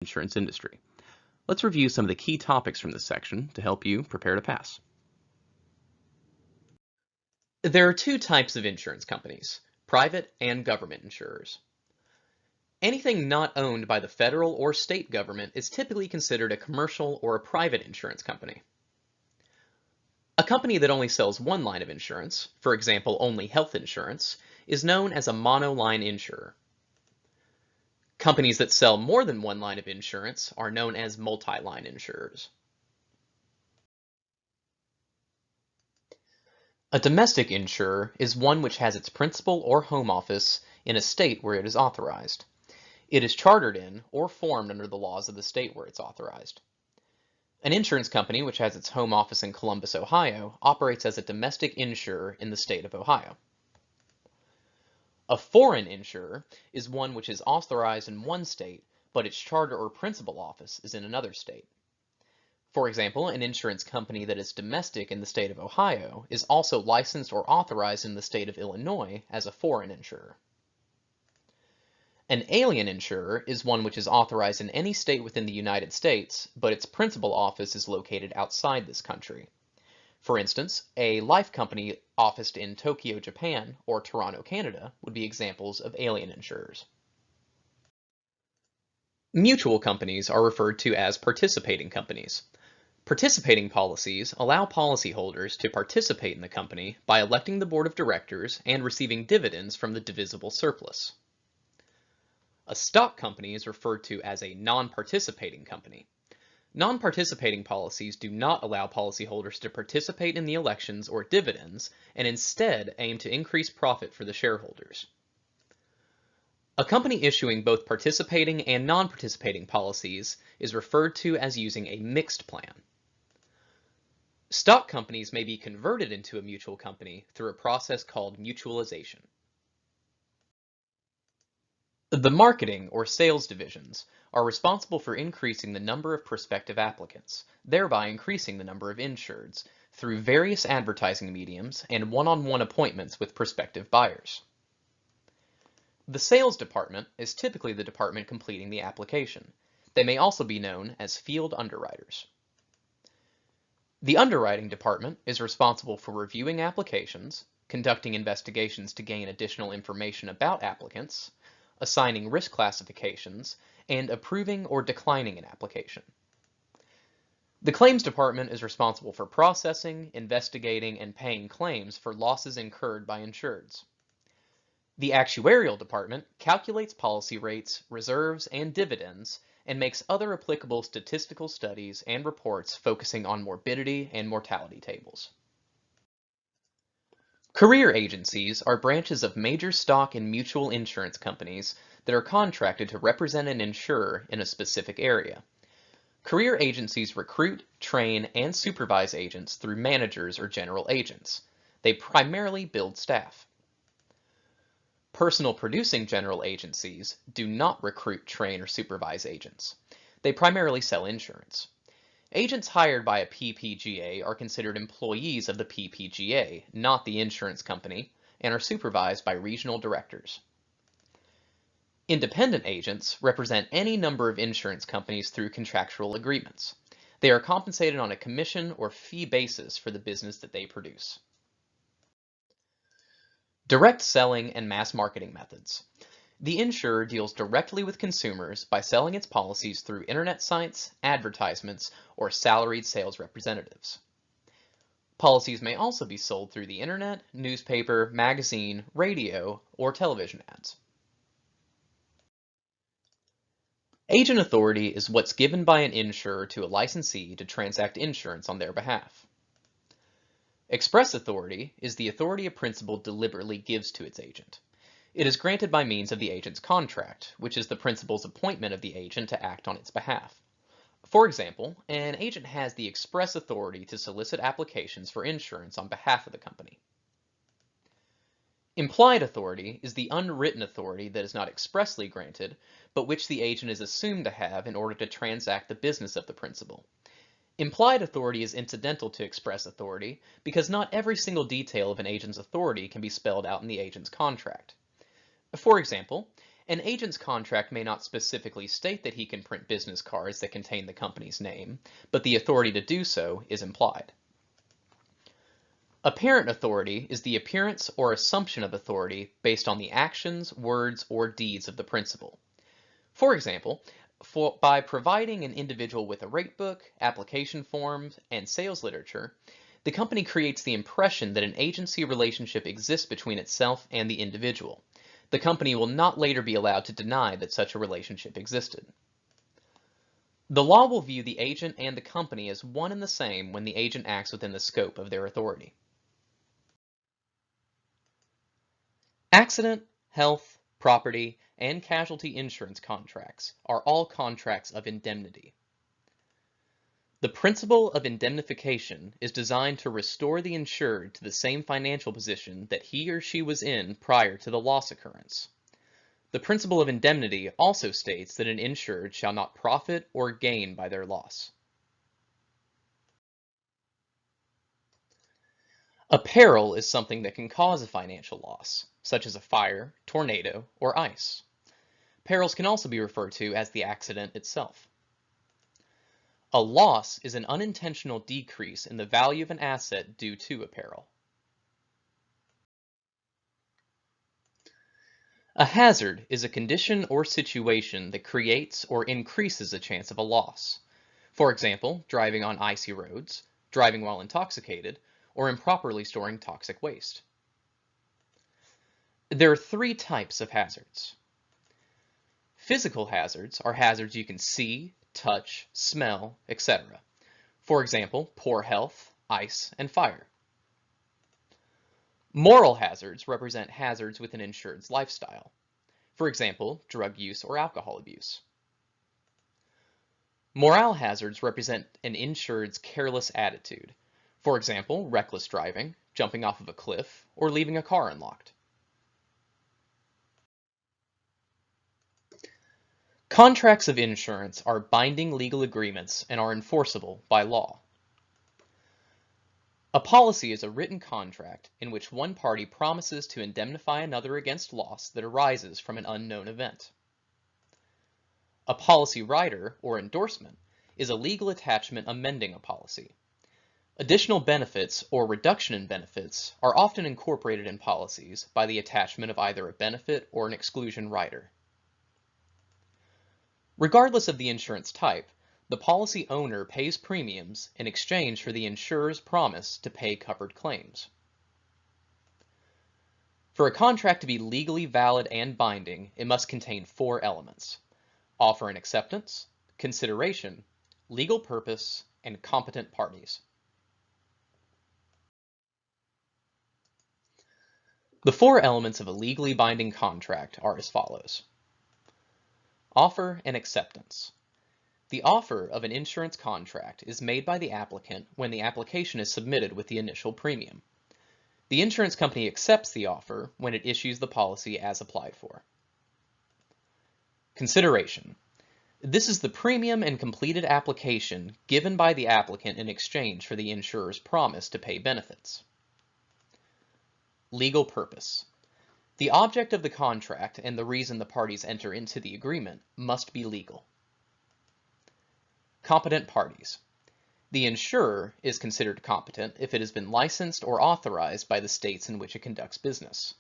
insurance industry. Let's review some of the key topics from this section to help you prepare to pass. There are two types of insurance companies, private and government insurers. Anything not owned by the federal or state government is typically considered a commercial or a private insurance company. A company that only sells one line of insurance, for example only health insurance, is known as a monoline insurer. Companies that sell more than one line of insurance are known as multi-line insurers. A domestic insurer is one which has its principal or home office in a state where it is authorized. It is chartered in or formed under the laws of the state where it's authorized. An insurance company which has its home office in Columbus, Ohio, operates as a domestic insurer in the state of Ohio. A foreign insurer is one which is authorized in one state, but its charter or principal office is in another state. For example, an insurance company that is domestic in the state of Ohio is also licensed or authorized in the state of Illinois as a foreign insurer. An alien insurer is one which is authorized in any state within the United States, but its principal office is located outside this country. For instance, a life company officed in Tokyo, Japan, or Toronto, Canada, would be examples of alien insurers. Mutual companies are referred to as participating companies. Participating policies allow policyholders to participate in the company by electing the board of directors and receiving dividends from the divisible surplus. A stock company is referred to as a non-participating company. Non-participating policies do not allow policyholders to participate in the elections or dividends, and instead aim to increase profit for the shareholders. A company issuing both participating and non-participating policies is referred to as using a mixed plan. Stock companies may be converted into a mutual company through a process called mutualization. The marketing or sales divisions are responsible for increasing the number of prospective applicants, thereby increasing the number of insureds, through various advertising mediums and one-on-one appointments with prospective buyers. The sales department is typically the department completing the application. They may also be known as field underwriters. The underwriting department is responsible for reviewing applications, conducting investigations to gain additional information about applicants, assigning risk classifications, and approving or declining an application. The claims department is responsible for processing, investigating, and paying claims for losses incurred by insureds. The actuarial department calculates policy rates, reserves, and dividends, and makes other applicable statistical studies and reports focusing on morbidity and mortality tables. Career agencies are branches of major stock and mutual insurance companies that are contracted to represent an insurer in a specific area. Career agencies recruit, train, and supervise agents through managers or general agents. They primarily build staff. Personal producing general agencies do not recruit, train, or supervise agents. They primarily sell insurance. Agents hired by a PPGA are considered employees of the PPGA, not the insurance company, and are supervised by regional directors. Independent agents represent any number of insurance companies through contractual agreements. They are compensated on a commission or fee basis for the business that they produce. Direct selling and mass marketing methods. The insurer deals directly with consumers by selling its policies through internet sites, advertisements, or salaried sales representatives. Policies may also be sold through the internet, newspaper, magazine, radio, or television ads. Agent authority is what's given by an insurer to a licensee to transact insurance on their behalf. Express authority is the authority a principal deliberately gives to its agent. It is granted by means of the agent's contract, which is the principal's appointment of the agent to act on its behalf. For example, an agent has the express authority to solicit applications for insurance on behalf of the company. Implied authority is the unwritten authority that is not expressly granted, but which the agent is assumed to have in order to transact the business of the principal. Implied authority is incidental to express authority because not every single detail of an agent's authority can be spelled out in the agent's contract. For example, An agent's contract may not specifically state that he can print business cards that contain the company's name, but the authority to do so is implied. Apparent authority is the appearance or assumption of authority based on the actions, words, or deeds of the principal. For example, by providing an individual with a rate book, application forms, and sales literature, the company creates the impression that an agency relationship exists between itself and the individual. The company will not later be allowed to deny that such a relationship existed. The law will view the agent and the company as one and the same when the agent acts within the scope of their authority. Accident, health, property, and casualty insurance contracts are all contracts of indemnity. The principle of indemnification is designed to restore the insured to the same financial position that he or she was in prior to the loss occurrence. The principle of indemnity also states that an insured shall not profit or gain by their loss. A peril is something that can cause a financial loss, such as a fire, tornado, or ice. Perils can also be referred to as the accident itself. A loss is an unintentional decrease in the value of an asset due to a peril. A hazard is a condition or situation that creates or increases a chance of a loss. For example, driving on icy roads, driving while intoxicated, or improperly storing toxic waste. There are three types of hazards. Physical hazards are hazards you can see, touch, smell, etc. For example, poor health, ice, and fire. Moral hazards represent hazards with an insured's lifestyle. For example, drug use or alcohol abuse. Morale hazards represent an insured's careless attitude. For example, reckless driving, jumping off of a cliff, or leaving a car unlocked. Contracts of insurance are binding legal agreements and are enforceable by law. A policy is a written contract in which one party promises to indemnify another against loss that arises from an unknown event. A policy rider, or endorsement, is a legal attachment amending a policy. Additional benefits or reduction in benefits are often incorporated in policies by the attachment of either a benefit or an exclusion rider. Regardless of the insurance type, the policy owner pays premiums in exchange for the insurer's promise to pay covered claims. For a contract to be legally valid and binding, it must contain four elements: offer and acceptance, consideration, legal purpose, and competent parties. The four elements of a legally binding contract are as follows. Offer and acceptance. The offer of an insurance contract is made by the applicant when the application is submitted with the initial premium. The insurance company accepts the offer when it issues the policy as applied for. Consideration. This is the premium and completed application given by the applicant in exchange for the insurer's promise to pay benefits. Legal purpose. The object of the contract and the reason the parties enter into the agreement must be legal. Competent parties. The insurer is considered competent if it has been licensed or authorized by the states in which it conducts business.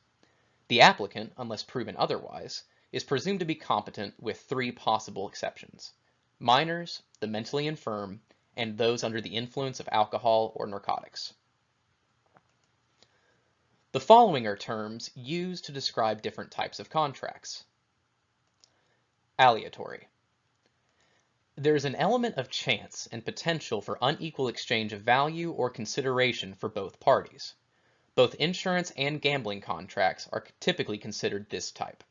The applicant, unless proven otherwise, is presumed to be competent with three possible exceptions: minors, the mentally infirm, and those under the influence of alcohol or narcotics. The following are terms used to describe different types of contracts. Aleatory. There is an element of chance and potential for unequal exchange of value or consideration for both parties. Both insurance and gambling contracts are typically considered this type.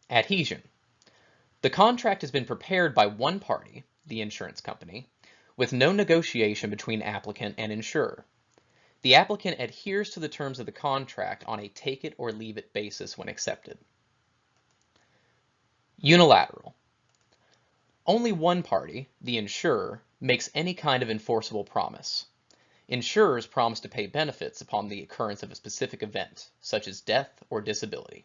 Adhesion. The contract has been prepared by one party, the insurance company, with no negotiation between applicant and insurer. The applicant adheres to the terms of the contract on a take-it-or-leave-it basis when accepted. Unilateral. Only one party, the insurer, makes any kind of enforceable promise. Insurers promise to pay benefits upon the occurrence of a specific event, such as death or disability.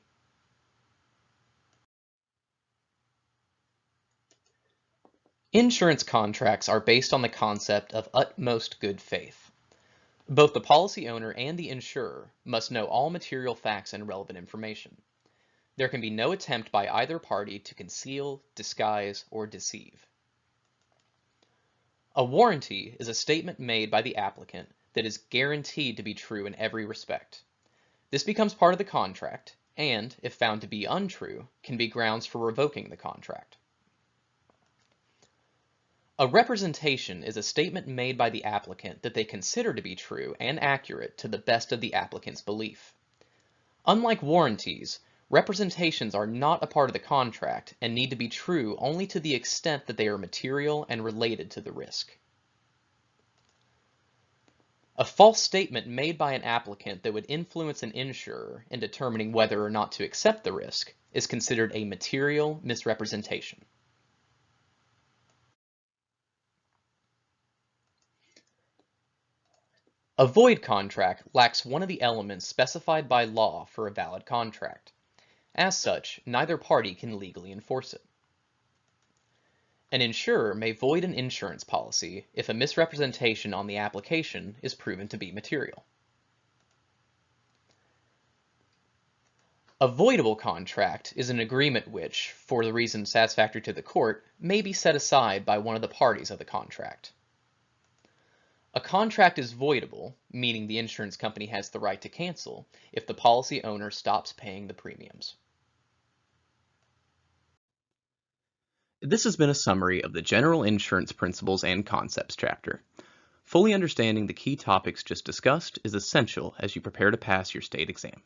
Insurance contracts are based on the concept of utmost good faith. Both the policy owner and the insurer must know all material facts and relevant information. There can be no attempt by either party to conceal, disguise, or deceive. A warranty is a statement made by the applicant that is guaranteed to be true in every respect. This becomes part of the contract and, if found to be untrue, can be grounds for revoking the contract. A representation is a statement made by the applicant that they consider to be true and accurate to the best of the applicant's belief. Unlike warranties, representations are not a part of the contract and need to be true only to the extent that they are material and related to the risk. A false statement made by an applicant that would influence an insurer in determining whether or not to accept the risk is considered a material misrepresentation. A void contract lacks one of the elements specified by law for a valid contract. As such, neither party can legally enforce it. An insurer may void an insurance policy if a misrepresentation on the application is proven to be material. A voidable contract is an agreement which, for the reason satisfactory to the court, may be set aside by one of the parties of the contract. A contract is voidable, meaning the insurance company has the right to cancel, if the policy owner stops paying the premiums. This has been a summary of the General Insurance Principles and Concepts chapter. Fully understanding the key topics just discussed is essential as you prepare to pass your state exam.